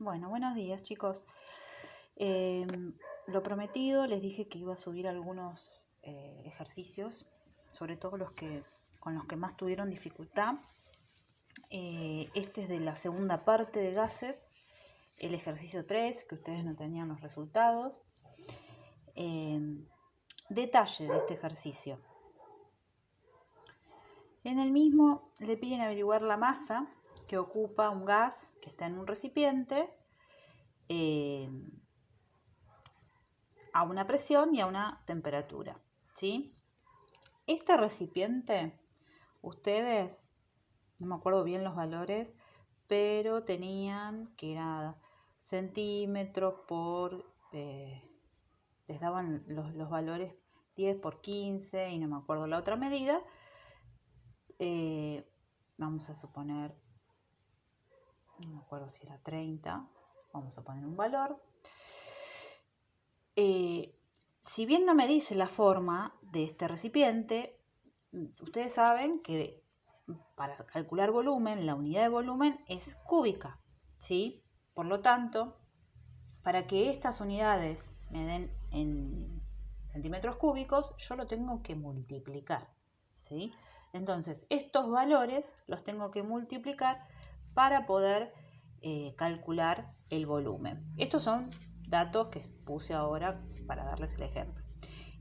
Bueno, buenos días, chicos. Lo prometido, les dije que iba a subir algunos ejercicios, sobre todo con los que más tuvieron dificultad. Este es de la segunda parte de gases, el ejercicio 3, que ustedes no tenían los resultados. Detalle de este ejercicio. En el mismo le piden averiguar la masa que ocupa un gas que está en un recipiente a una presión y a una temperatura, ¿sí? Este recipiente, ustedes, no me acuerdo bien los valores, pero tenían que era centímetros por, les daban los valores 10 por 15 y no me acuerdo la otra medida. Vamos a suponer, no me acuerdo si era 30, vamos a poner un valor. Si bien no me dice la forma de este recipiente, ustedes saben que para calcular volumen, la unidad de volumen es cúbica, ¿sí? Por lo tanto, para que estas unidades me den en centímetros cúbicos, yo lo tengo que multiplicar, ¿sí? Entonces, estos valores los tengo que multiplicar para poder calcular el volumen. Estos son datos que puse ahora para darles el ejemplo.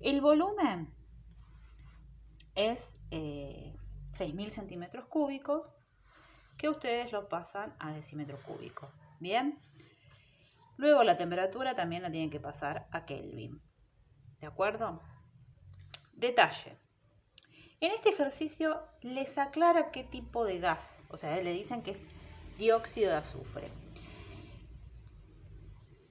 El volumen es 6.000 centímetros cúbicos, que ustedes lo pasan a decímetro cúbico. Bien. Luego la temperatura también la tienen que pasar a Kelvin. ¿De acuerdo? Detalle. En este ejercicio les aclara qué tipo de gas, o sea, le dicen que es dióxido de azufre.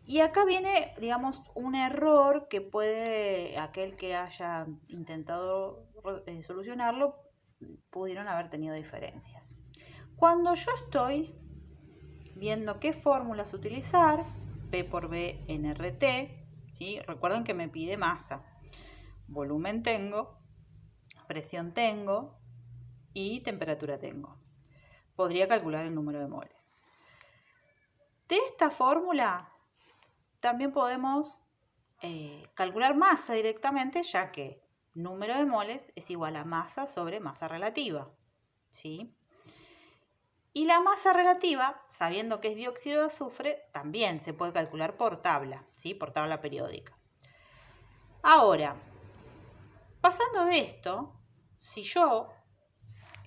Y acá viene, digamos, un error que puede, aquel que haya intentado solucionarlo, pudieron haber tenido diferencias. Cuando yo estoy viendo qué fórmulas utilizar, P por B en RT, ¿sí? Recuerden que me pide masa, volumen tengo, presión tengo y temperatura tengo. Podría calcular el número de moles. De esta fórmula también podemos calcular masa directamente, ya que número de moles es igual a masa sobre masa relativa, ¿sí? Y la masa relativa, sabiendo que es dióxido de azufre, también se puede calcular por tabla, ¿sí? Por tabla periódica. Ahora, pasando de esto, si yo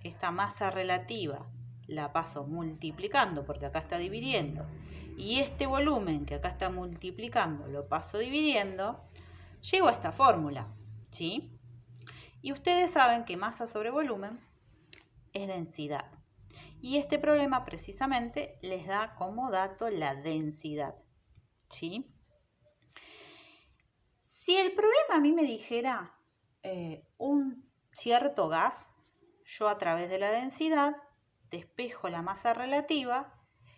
esta masa relativa la paso multiplicando, porque acá está dividiendo, y este volumen que acá está multiplicando lo paso dividiendo, llego a esta fórmula, ¿sí? Y ustedes saben que masa sobre volumen es densidad. Y este problema precisamente les da como dato la densidad, ¿sí? Si el problema a mí me dijera un cierto gas, yo a través de la densidad despejo la masa relativa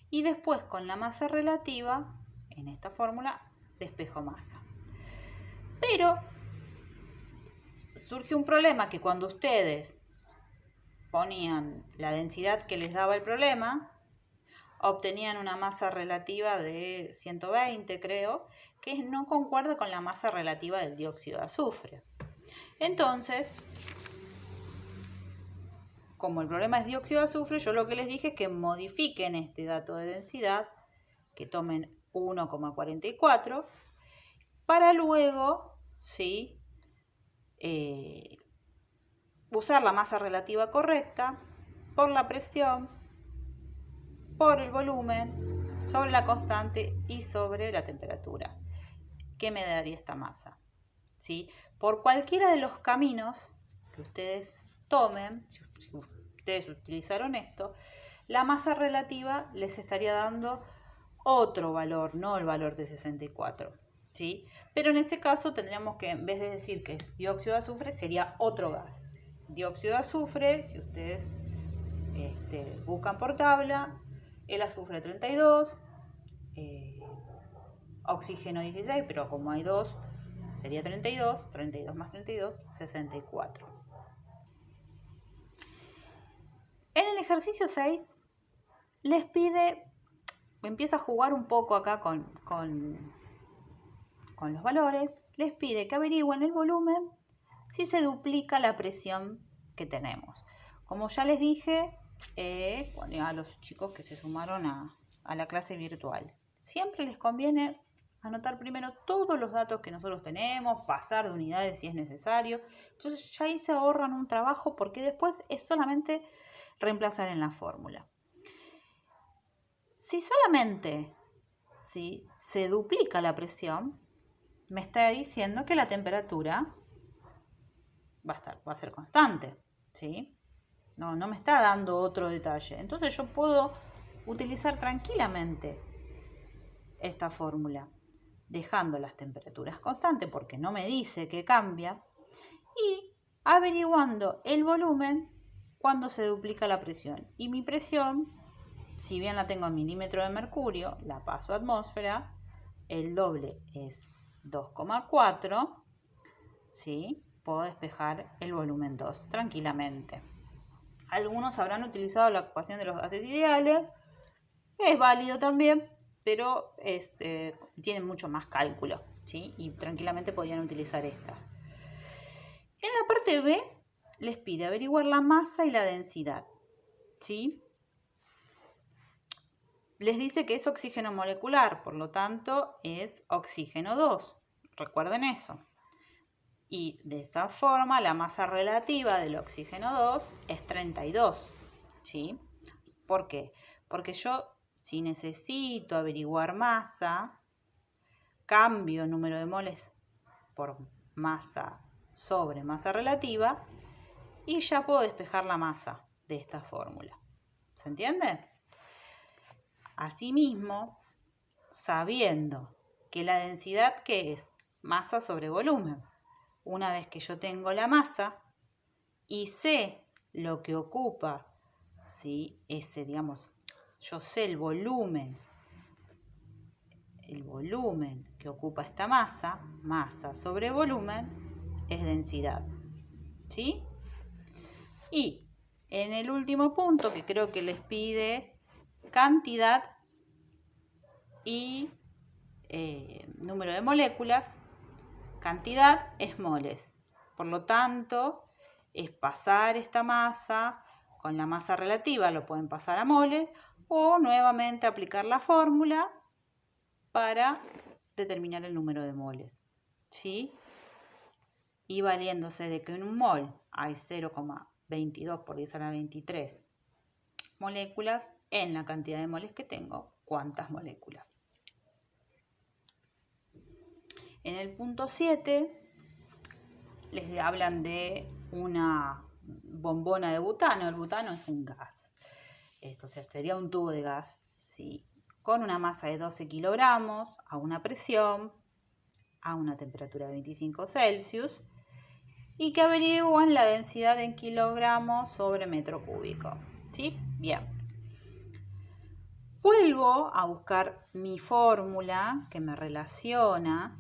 y después con la masa relativa, en esta fórmula, despejo masa. Pero surge un problema que cuando ustedes ponían la densidad que les daba el problema, obtenían una masa relativa de 120, creo, que no concuerda con la masa relativa del dióxido de azufre. Entonces, como el problema es dióxido de azufre, yo lo que les dije es que modifiquen este dato de densidad, que tomen 1,44, para luego, ¿sí?, usar la masa relativa correcta por la presión, por el volumen, sobre la constante y sobre la temperatura. ¿Qué me daría esta masa? ¿Sí? Por cualquiera de los caminos que ustedes tomen, si ustedes utilizaron esto, la masa relativa les estaría dando otro valor, no el valor de 64. ¿Sí? Pero en ese caso tendríamos que, en vez de decir que es dióxido de azufre, sería otro gas. Dióxido de azufre, si ustedes buscan por tabla, el azufre 32, oxígeno 16, pero como hay dos, sería 32, 32 más 32, 64. En el ejercicio 6 les pide empieza a jugar un poco acá con los valores, les pide que averigüen el volumen si se duplica la presión que tenemos. Como ya les dije a los chicos que se sumaron a la clase virtual, siempre les conviene anotar primero todos los datos que nosotros tenemos, pasar de unidades si es necesario. Entonces ya ahí se ahorran un trabajo porque después es solamente reemplazar en la fórmula. Si solamente se duplica la presión, me está diciendo que la temperatura va a ser constante, ¿sí? No me está dando otro detalle. Entonces yo puedo utilizar tranquilamente esta fórmula, dejando las temperaturas constantes porque no me dice que cambia, y averiguando el volumen cuando se duplica la presión. Y mi presión, si bien la tengo en milímetro de mercurio, la paso a atmósfera, el doble es 2,4, ¿sí? Puedo despejar el volumen 2 tranquilamente. Algunos habrán utilizado la ecuación de los gases ideales, es válido también, pero tiene mucho más cálculo, ¿sí? Y tranquilamente podrían utilizar esta. En la parte B les pide averiguar la masa y la densidad, ¿sí? Les dice que es oxígeno molecular, por lo tanto es oxígeno 2. Recuerden eso. Y de esta forma la masa relativa del oxígeno 2 es 32, ¿sí? ¿Por qué? Porque yo, si necesito averiguar masa, cambio número de moles por masa sobre masa relativa y ya puedo despejar la masa de esta fórmula. ¿Se entiende? Asimismo, sabiendo que la densidad, ¿qué es? Masa sobre volumen. Una vez que yo tengo la masa y sé lo que ocupa, ¿sí? Yo sé el volumen que ocupa esta masa sobre volumen es densidad, ¿sí? Y en el último punto, que creo que les pide cantidad y número de moléculas, cantidad es moles. Por lo tanto, es pasar esta masa con la masa relativa, lo pueden pasar a moles, o nuevamente aplicar la fórmula para determinar el número de moles, ¿sí? Y valiéndose de que en un mol hay 0,22 por 10 a la 23 moléculas, en la cantidad de moles que tengo, ¿cuántas moléculas? En el punto 7 les hablan de una bombona de butano. El butano es un gas. Esto sería un tubo de gas, ¿sí? Con una masa de 12 kilogramos, a una presión, a una temperatura de 25 Celsius, y que averigüen la densidad en kilogramos sobre metro cúbico, ¿sí? Bien. Vuelvo a buscar mi fórmula que me relaciona,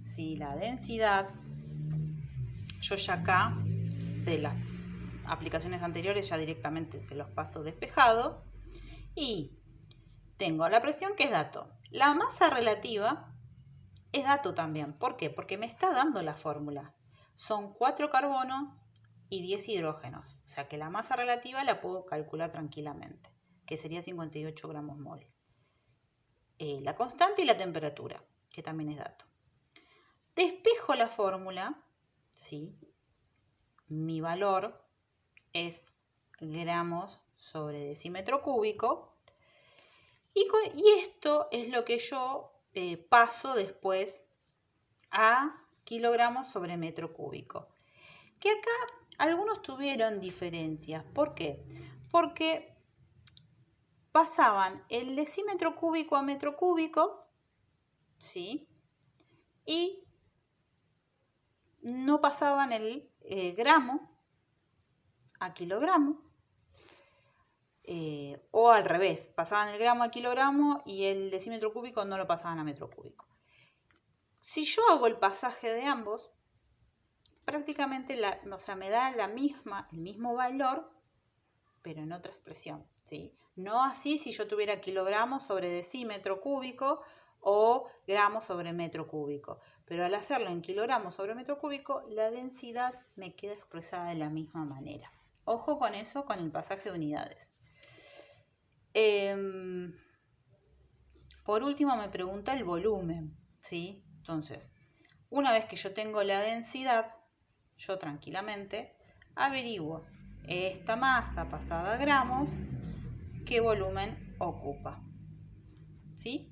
¿sí? La densidad. Yo ya acá, de las aplicaciones anteriores, ya directamente se los paso despejado. Y tengo la presión, que es dato. La masa relativa es dato también. ¿Por qué? Porque me está dando la fórmula. Son 4 carbonos y 10 hidrógenos. O sea que la masa relativa la puedo calcular tranquilamente, que sería 58 gramos mol. La constante y la temperatura, que también es dato. Despejo la fórmula, ¿sí? Mi valor es gramos sobre decímetro cúbico. Y esto es lo que yo paso después a kilogramos sobre metro cúbico. Que acá algunos tuvieron diferencias. ¿Por qué? Porque pasaban el decímetro cúbico a metro cúbico, ¿sí? Y no pasaban el gramo a kilogramo. O al revés, pasaban el gramo a kilogramo y el decímetro cúbico no lo pasaban a metro cúbico. Si yo hago el pasaje de ambos, prácticamente me da el mismo valor, pero en otra expresión, ¿sí? No así si yo tuviera kilogramos sobre decímetro cúbico o gramos sobre metro cúbico. Pero al hacerlo en kilogramos sobre metro cúbico, la densidad me queda expresada de la misma manera. Ojo con eso, con el pasaje de unidades. Por último me pregunta el volumen, ¿sí? Entonces, una vez que yo tengo la densidad, yo tranquilamente averiguo esta masa pasada a gramos, qué volumen ocupa, ¿sí?